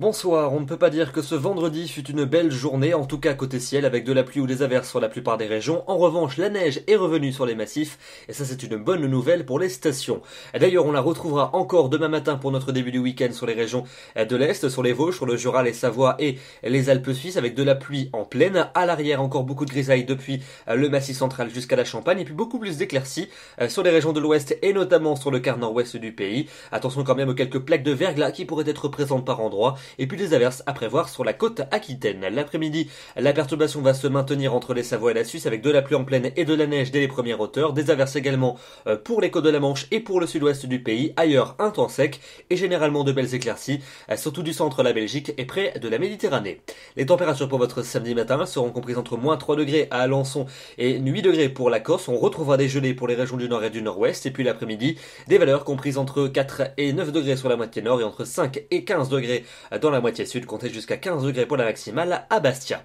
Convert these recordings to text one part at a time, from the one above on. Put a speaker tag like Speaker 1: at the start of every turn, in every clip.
Speaker 1: Bonsoir, on ne peut pas dire que ce vendredi fut une belle journée, en tout cas côté ciel, avec de la pluie ou des averses sur la plupart des régions. En revanche, la neige est revenue sur les massifs, et ça c'est une bonne nouvelle pour les stations. D'ailleurs, on la retrouvera encore demain matin pour notre début du week-end sur les régions de l'Est, sur les Vosges, sur le Jura, les Savoies et les Alpes suisses, avec de la pluie en plaine. À l'arrière, encore beaucoup de grisailles depuis le massif central jusqu'à la Champagne, et puis beaucoup plus d'éclaircies sur les régions de l'Ouest et notamment sur le quart nord-ouest du pays. Attention quand même aux quelques plaques de verglas qui pourraient être présentes par endroits. Et puis des averses à prévoir sur la côte aquitaine. L'après-midi, la perturbation va se maintenir entre les Savoies et la Suisse avec de la pluie en plaine et de la neige dès les premières hauteurs. Des averses également pour les côtes de la Manche et pour le sud-ouest du pays. Ailleurs, un temps sec et généralement de belles éclaircies, surtout du centre de la Belgique et près de la Méditerranée. Les températures pour votre samedi matin seront comprises entre moins 3 degrés à Alençon et 8 degrés pour la Corse. On retrouvera des gelées pour les régions du nord et du nord-ouest. Et puis l'après-midi, des valeurs comprises entre 4 et 9 degrés sur la moitié nord et entre 5 et 15 degrés dans la moitié sud, comptez jusqu'à 15 degrés pour la maximale à Bastia.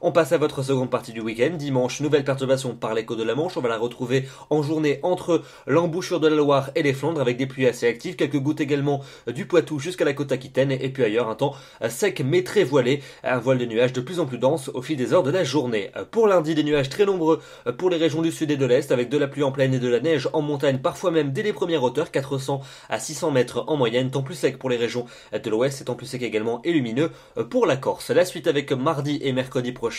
Speaker 1: On passe à votre seconde partie du week-end. Dimanche, nouvelle perturbation par les côtes de la Manche. On va la retrouver en journée entre l'embouchure de la Loire et les Flandres avec des pluies assez actives. Quelques gouttes également du Poitou jusqu'à la côte aquitaine. Et puis ailleurs, un temps sec mais très voilé. Un voile de nuages de plus en plus dense au fil des heures de la journée. Pour lundi, des nuages très nombreux pour les régions du sud et de l'est avec de la pluie en plaine et de la neige en montagne, parfois même dès les premières hauteurs, 400 à 600 mètres en moyenne. Temps plus sec pour les régions de l'ouest et temps plus sec également et lumineux pour la Corse. La suite avec mardi et mercredi prochain.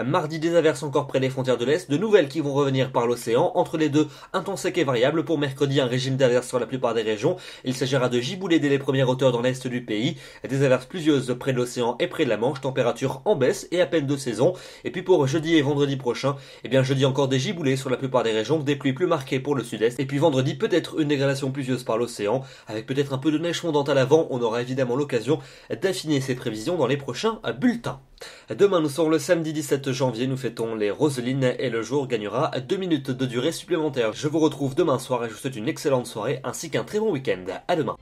Speaker 1: Mardi, des averses encore près des frontières de l'Est, de nouvelles qui vont revenir par l'océan. Entre les deux, un temps sec et variable. Pour mercredi, un régime d'averses sur la plupart des régions. Il s'agira de giboulées dès les premières hauteurs dans l'Est du pays. Des averses pluvieuses près de l'océan et près de la Manche. Température en baisse et à peine de saison. Et puis pour jeudi et vendredi prochain, jeudi encore des giboulées sur la plupart des régions. Des pluies plus marquées pour le sud-est. Et puis vendredi, peut-être une dégradation pluvieuse par l'océan. Avec peut-être un peu de neige fondante à l'avant. On aura évidemment l'occasion d'affiner ces prévisions dans les prochains bulletins. Demain, nous serons le samedi 17 janvier, nous fêtons les Roselines et le jour gagnera 2 minutes de durée supplémentaire. Je vous retrouve demain soir et je vous souhaite une excellente soirée ainsi qu'un très bon week-end. À demain.